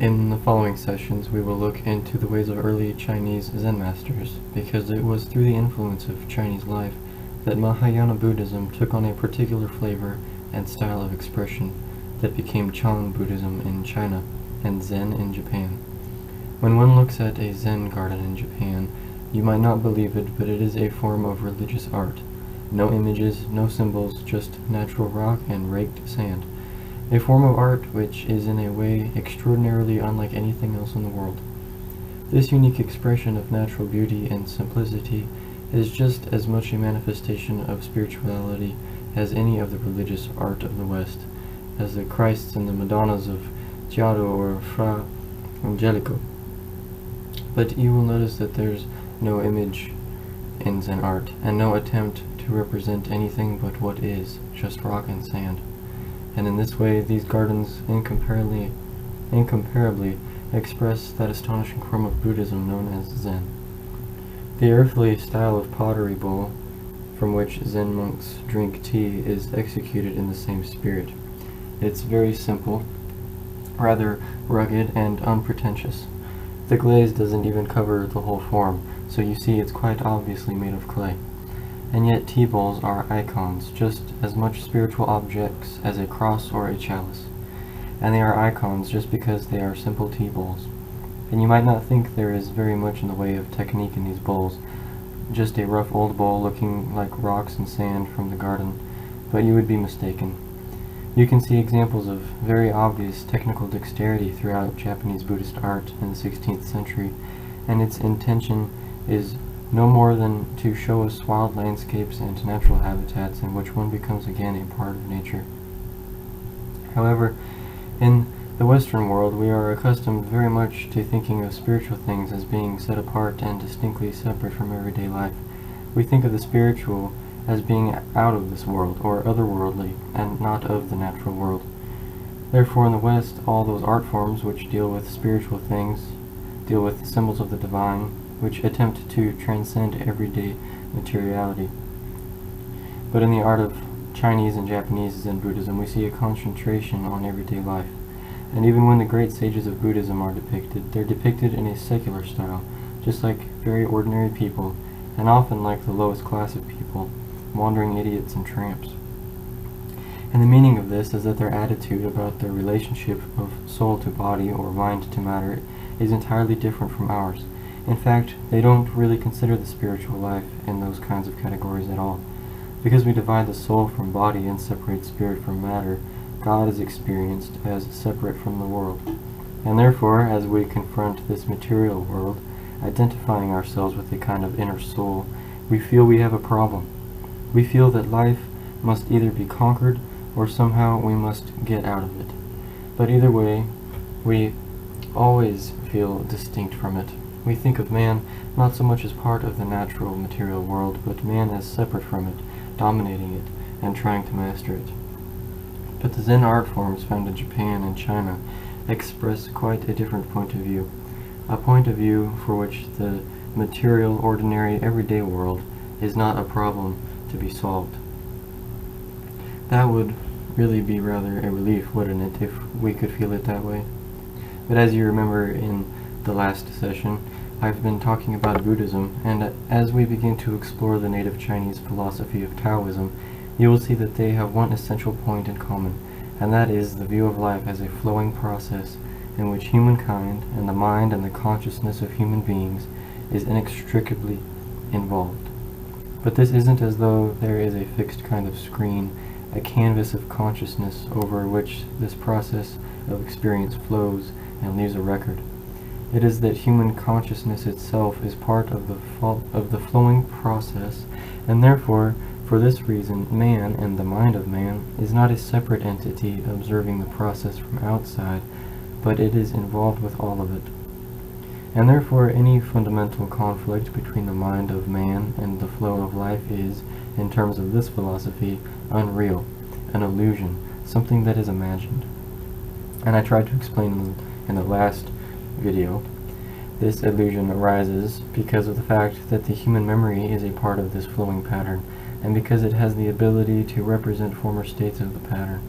In the following sessions, we will look into the ways of early Chinese Zen masters, because it was through the influence of Chinese life that Mahayana Buddhism took on a particular flavor and style of expression that became Chan Buddhism in China and Zen in Japan. When one looks at a Zen garden in Japan, you might not believe it, but it is a form of religious art. No images, no symbols, just natural rock and raked sand. A form of art which is in a way extraordinarily unlike anything else in the world. This unique expression of natural beauty and simplicity is just as much a manifestation of spirituality as any of the religious art of the West, as the Christs and the Madonnas of Giotto or Fra Angelico. But you will notice that there's no image in Zen art, and no attempt to represent anything but what is, just rock and sand. And in this way, these gardens incomparably express that astonishing form of Buddhism known as Zen. The earthly style of pottery bowl from which Zen monks drink tea is executed in the same spirit. It's very simple, rather rugged and unpretentious. The glaze doesn't even cover the whole form, so you see it's quite obviously made of clay. And yet tea bowls are icons, just as much spiritual objects as a cross or a chalice. And they are icons just because they are simple tea bowls. And you might not think there is very much in the way of technique in these bowls, just a rough old bowl looking like rocks and sand from the garden, but you would be mistaken. You can see examples of very obvious technical dexterity throughout Japanese Buddhist art in the 16th century, and its intention is no more than to show us wild landscapes and natural habitats in which one becomes again a part of nature. However, in the Western world, we are accustomed very much to thinking of spiritual things as being set apart and distinctly separate from everyday life. We think of the spiritual as being out of this world, or otherworldly, and not of the natural world. Therefore, in the West, all those art forms which deal with spiritual things deal with symbols of the divine, which attempt to transcend everyday materiality. But in the art of Chinese and Japanese Zen Buddhism, we see a concentration on everyday life. And even when the great sages of Buddhism are depicted, they're depicted in a secular style, just like very ordinary people, and often like the lowest class of people, wandering idiots and tramps. And the meaning of this is that their attitude about their relationship of soul to body or mind to matter is entirely different from ours. In fact, they don't really consider the spiritual life in those kinds of categories at all. Because we divide the soul from body and separate spirit from matter, God is experienced as separate from the world. And therefore, as we confront this material world, identifying ourselves with a kind of inner soul, we feel we have a problem. We feel that life must either be conquered or somehow we must get out of it. But either way, we always feel distinct from it. We think of man not so much as part of the natural material world, but man as separate from it, dominating it, and trying to master it. But the Zen art forms found in Japan and China express quite a different point of view, a point of view for which the material, ordinary, everyday world is not a problem to be solved. That would really be rather a relief, wouldn't it, if we could feel it that way? But as you remember in the last session, I've been talking about Buddhism, and as we begin to explore the native Chinese philosophy of Taoism, you will see that they have one essential point in common, and that is the view of life as a flowing process in which humankind and the mind and the consciousness of human beings is inextricably involved. But this isn't as though there is a fixed kind of screen, a canvas of consciousness over which this process of experience flows and leaves a record. It is that human consciousness itself is part of the flowing process, and therefore, for this reason, man and the mind of man is not a separate entity observing the process from outside, but it is involved with all of it. And therefore, any fundamental conflict between the mind of man and the flow of life is, in terms of this philosophy, unreal, an illusion, something that is imagined. And I tried to explain in the last video, this illusion arises because of the fact that the human memory is a part of this flowing pattern, and because it has the ability to represent former states of the pattern.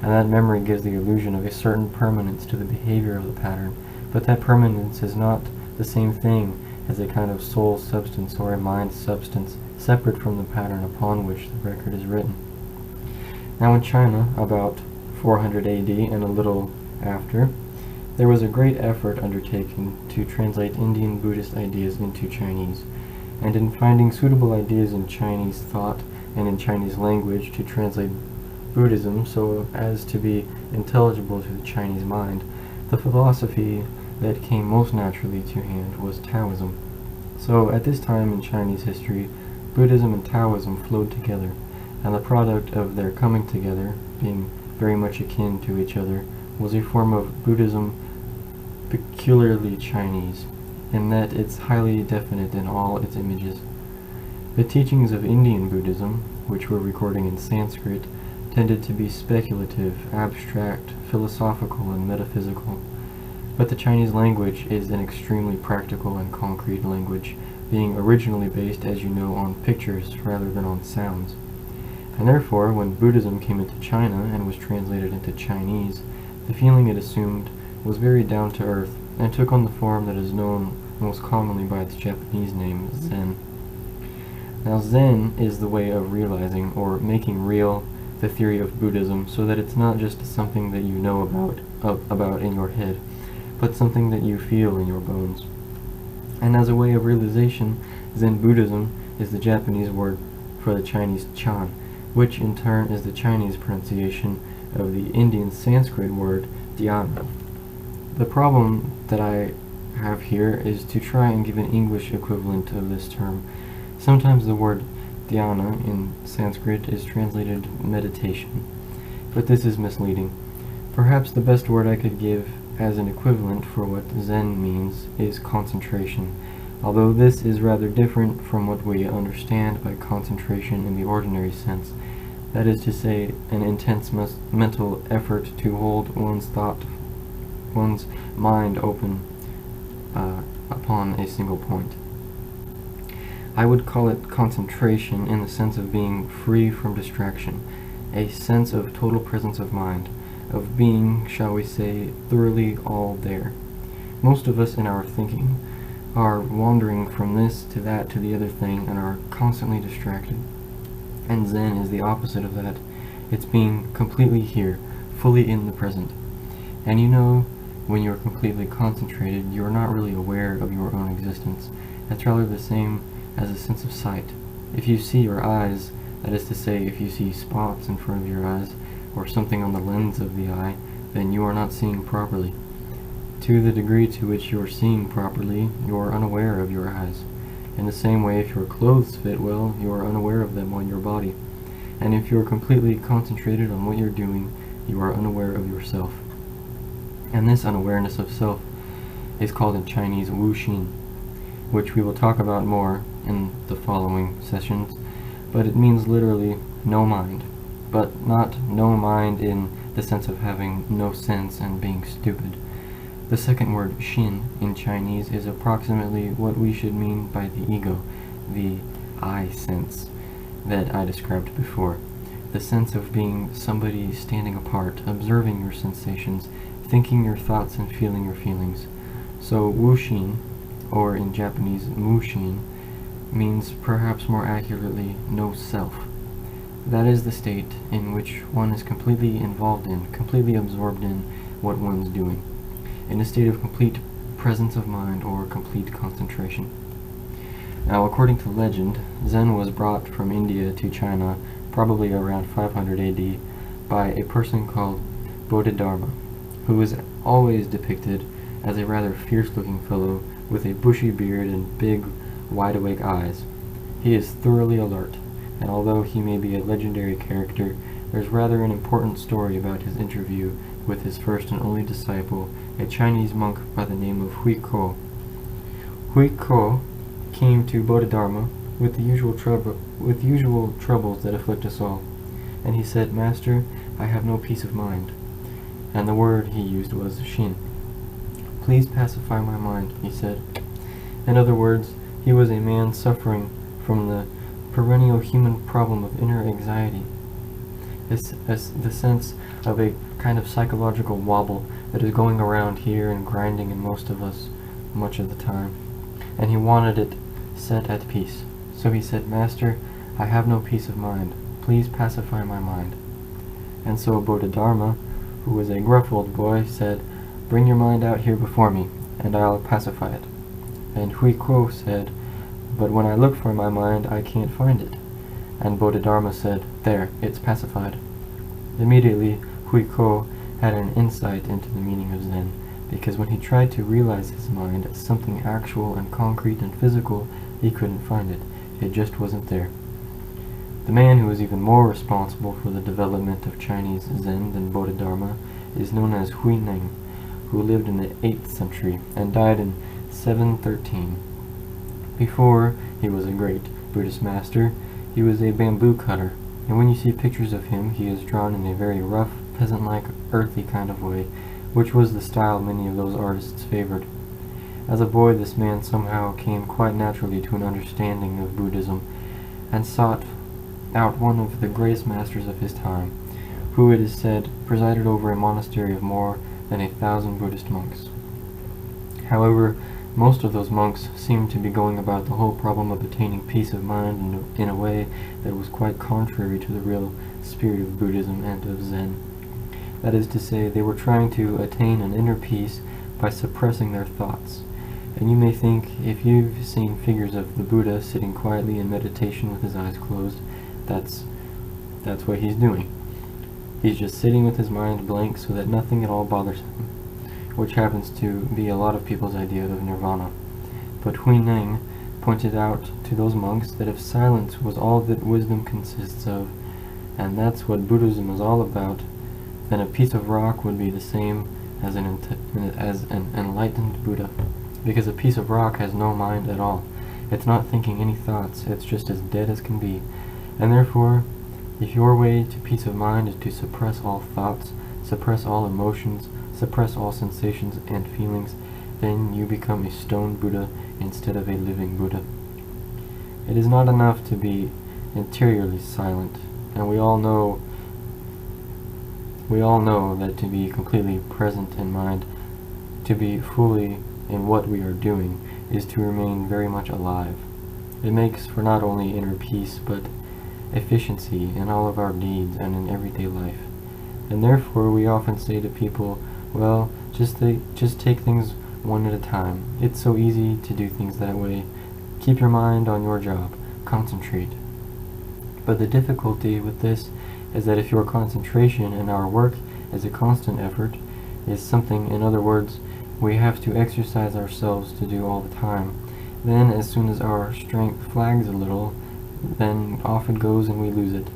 and that memory gives the illusion of a certain permanence to the behavior of the pattern, but that permanence is not the same thing as a kind of soul substance or a mind substance separate from the pattern upon which the record is written. Now in China, about 400 AD and a little after, there was a great effort undertaken to translate Indian Buddhist ideas into Chinese, and in finding suitable ideas in Chinese thought and in Chinese language to translate Buddhism so as to be intelligible to the Chinese mind, the philosophy that came most naturally to hand was Taoism. So at this time in Chinese history, Buddhism and Taoism flowed together, and the product of their coming together, being very much akin to each other, was a form of Buddhism peculiarly Chinese, in that it's highly definite in all its images. The teachings of Indian Buddhism, which we're recording in Sanskrit, tended to be speculative, abstract, philosophical, and metaphysical. But the Chinese language is an extremely practical and concrete language, being originally based, as you know, on pictures rather than on sounds. And therefore, when Buddhism came into China and was translated into Chinese, the feeling it assumed was very down to earth, and took on the form that is known most commonly by its Japanese name, Zen. Now Zen is the way of realizing, or making real, the theory of Buddhism, so that it's not just something that you know about in your head, but something that you feel in your bones. And as a way of realization, Zen Buddhism is the Japanese word for the Chinese Chan, which in turn is the Chinese pronunciation of the Indian Sanskrit word dhyana. The problem that I have here is to try and give an English equivalent of this term. Sometimes the word dhyana in Sanskrit is translated meditation, but this is misleading. Perhaps the best word I could give as an equivalent for what Zen means is concentration, although this is rather different from what we understand by concentration in the ordinary sense, that is to say, an intense mental effort to hold one's mind open upon a single point. I would call it concentration in the sense of being free from distraction, a sense of total presence of mind, of being, shall we say, thoroughly all there. Most of us in our thinking are wandering from this to that to the other thing and are constantly distracted. And Zen is the opposite of that. It's being completely here, fully in the present. And you know, when you're completely concentrated, you're not really aware of your own existence. That's rather the same as a sense of sight. If you see your eyes, that is to say, if you see spots in front of your eyes, or something on the lens of the eye, then you are not seeing properly. To the degree to which you are seeing properly, you are unaware of your eyes. In the same way, if your clothes fit well, you are unaware of them on your body. And if you are completely concentrated on what you're doing, you are unaware of yourself. And this unawareness of self is called in Chinese Wu Xin, which we will talk about more in the following sessions, but it means literally no mind, but not no mind in the sense of having no sense and being stupid. The second word, Xin, in Chinese is approximately what we should mean by the ego, the I sense that I described before. The sense of being somebody standing apart, observing your sensations, thinking your thoughts and feeling your feelings. So Wu Xin, or in Japanese Mu Xin, means perhaps more accurately no self. That is the state in which one is completely involved in, completely absorbed in what one's doing, in a state of complete presence of mind or complete concentration. Now, according to legend, Zen was brought from India to China probably around 500 AD by a person called Bodhidharma, who is always depicted as a rather fierce-looking fellow with a bushy beard and big, wide-awake eyes. He is thoroughly alert, and although he may be a legendary character, there's rather an important story about his interview with his first and only disciple, a Chinese monk by the name of Hui Ko. Hui Ko came to Bodhidharma with the usual troubles that afflict us all, and he said, "Master, I have no peace of mind." And the word he used was Xin. "Please pacify my mind," he said. In other words, he was a man suffering from the perennial human problem of inner anxiety. the sense of a kind of psychological wobble that is going around here and grinding in most of us much of the time. And he wanted it set at peace. So he said, "Master, I have no peace of mind. Please pacify my mind." And so Bodhidharma, who was a gruff old boy, said, "Bring your mind out here before me, and I'll pacify it." And Hui Kuo said, "But when I look for my mind, I can't find it." And Bodhidharma said, "There, it's pacified." Immediately, Hui Kuo had an insight into the meaning of Zen, because when he tried to realize his mind as something actual and concrete and physical, he couldn't find it. It just wasn't there. The man who was even more responsible for the development of Chinese Zen than Bodhidharma is known as Hui Neng, who lived in the 8th century and died in 713. Before he was a great Buddhist master, he was a bamboo cutter, and when you see pictures of him, he is drawn in a very rough, peasant-like, earthy kind of way, which was the style many of those artists favored. As a boy, this man somehow came quite naturally to an understanding of Buddhism, and sought out one of the greatest masters of his time, who, it is said, presided over a monastery of more than 1,000 Buddhist monks. However, most of those monks seemed to be going about the whole problem of attaining peace of mind in a way that was quite contrary to the real spirit of Buddhism and of Zen. That is to say, they were trying to attain an inner peace by suppressing their thoughts. And you may think, if you've seen figures of the Buddha sitting quietly in meditation with his eyes closed, that's what he's doing. He's just sitting with his mind blank so that nothing at all bothers him, which happens to be a lot of people's idea of nirvana. But Hui Neng pointed out to those monks that if silence was all that wisdom consists of, and that's what Buddhism is all about, then a piece of rock would be the same as an enlightened Buddha, because a piece of rock has no mind at all. It's not thinking any thoughts, it's just as dead as can be. And therefore, if your way to peace of mind is to suppress all thoughts, suppress all emotions, suppress all sensations and feelings, then you become a stone Buddha instead of a living Buddha. It is not enough to be interiorly silent, and we all know that to be completely present in mind, to be fully in what we are doing, is to remain very much alive. It makes for not only inner peace, but efficiency in all of our deeds and in everyday life. And therefore we often say to people, well, just take things one at a time. It's so easy to do things that way. Keep your mind on your job. Concentrate. But the difficulty with this is that if your concentration in our work is a constant effort, is something, in other words, we have to exercise ourselves to do all the time, then as soon as our strength flags a little, then off it goes and we lose it.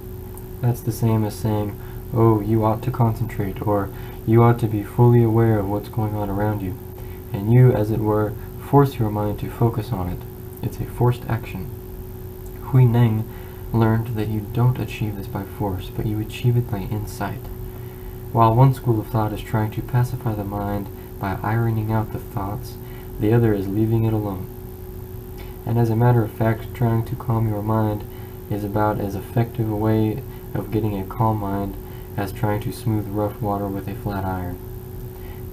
That's the same as saying, "Oh, you ought to concentrate," or "You ought to be fully aware of what's going on around you," and you, as it were, force your mind to focus on it. It's a forced action. Hui Neng learned that you don't achieve this by force, but you achieve it by insight. While one school of thought is trying to pacify the mind by ironing out the thoughts, the other is leaving it alone. And as a matter of fact, trying to calm your mind is about as effective a way of getting a calm mind as trying to smooth rough water with a flat iron.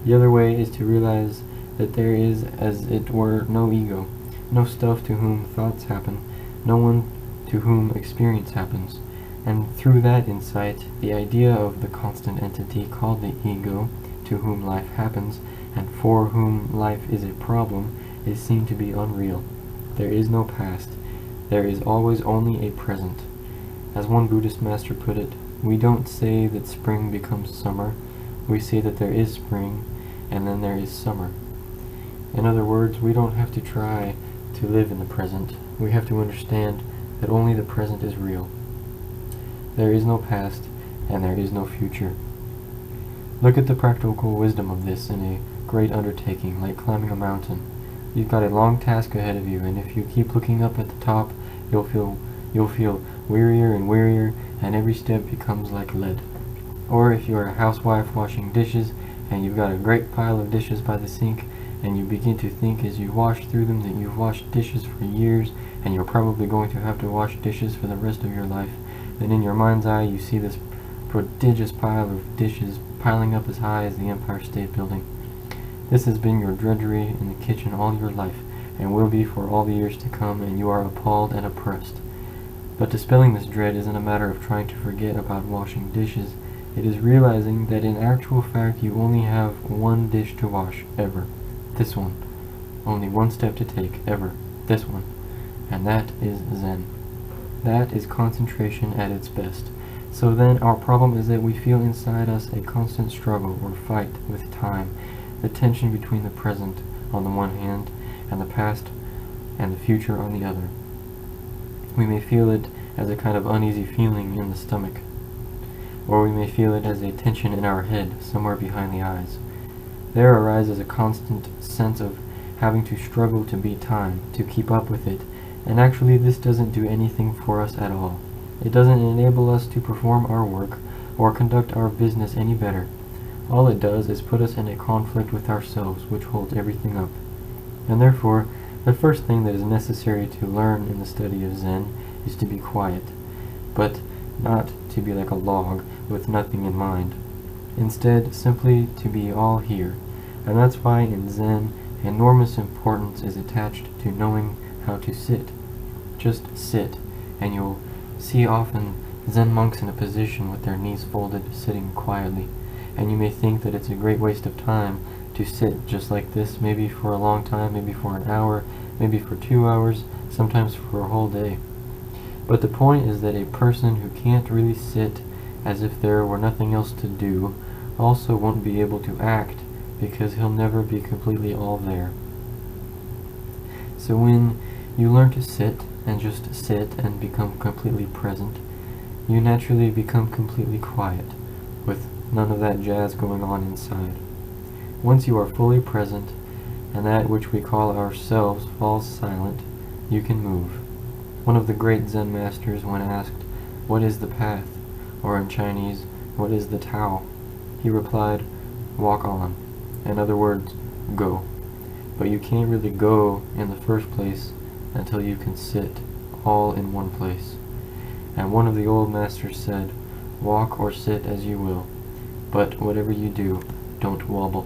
The other way is to realize that there is, as it were, no ego, no stuff to whom thoughts happen, no one to whom experience happens, and through that insight, the idea of the constant entity called the ego, to whom life happens, and for whom life is a problem, is seen to be unreal. There is no past. There is always only a present. As one Buddhist master put it, we don't say that spring becomes summer, we say that there is spring, and then there is summer. In other words, we don't have to try to live in the present. We have to understand that only the present is real. There is no past, and there is no future. Look at the practical wisdom of this in a great undertaking, like climbing a mountain. You've got a long task ahead of you, and if you keep looking up at the top, you'll feel wearier and wearier, and every step becomes like lead. Or if you're a housewife washing dishes, and you've got a great pile of dishes by the sink, and you begin to think as you wash through them that you've washed dishes for years, and you're probably going to have to wash dishes for the rest of your life, then in your mind's eye you see this prodigious pile of dishes piling up as high as the Empire State Building. This has been your drudgery in the kitchen all your life, and will be for all the years to come, and you are appalled and oppressed. But dispelling this dread isn't a matter of trying to forget about washing dishes. It is realizing that in actual fact you only have one dish to wash, ever. This one. Only one step to take, ever. This one. And that is Zen. That is concentration at its best. So then our problem is that we feel inside us a constant struggle or fight with time, the tension between the present on the one hand and the past and the future on the other. We may feel it as a kind of uneasy feeling in the stomach, or we may feel it as a tension in our head somewhere behind the eyes. There arises a constant sense of having to struggle to beat time, to keep up with it, and actually this doesn't do anything for us at all. It doesn't enable us to perform our work or conduct our business any better. All it does is put us in a conflict with ourselves, which holds everything up. And therefore, the first thing that is necessary to learn in the study of Zen is to be quiet, but not to be like a log with nothing in mind. Instead, simply to be all here. And that's why in Zen, enormous importance is attached to knowing how to sit. Just sit, and you'll see often Zen monks in a position with their knees folded, sitting quietly. And you may think that it's a great waste of time to sit just like this, maybe for a long time, maybe for an hour, maybe for 2 hours, sometimes for a whole day. But the point is that a person who can't really sit as if there were nothing else to do also won't be able to act, because he'll never be completely all there. So when you learn to sit and just sit and become completely present, you naturally become completely quiet, with none of that jazz going on inside. Once you are fully present, and that which we call ourselves falls silent, you can move. One of the great Zen masters, when asked, "What is the path?" or in Chinese, "What is the Tao?" he replied, "Walk on." In other words, go. But you can't really go in the first place until you can sit all in one place. And one of the old masters said, "Walk or sit as you will, but whatever you do, don't wobble."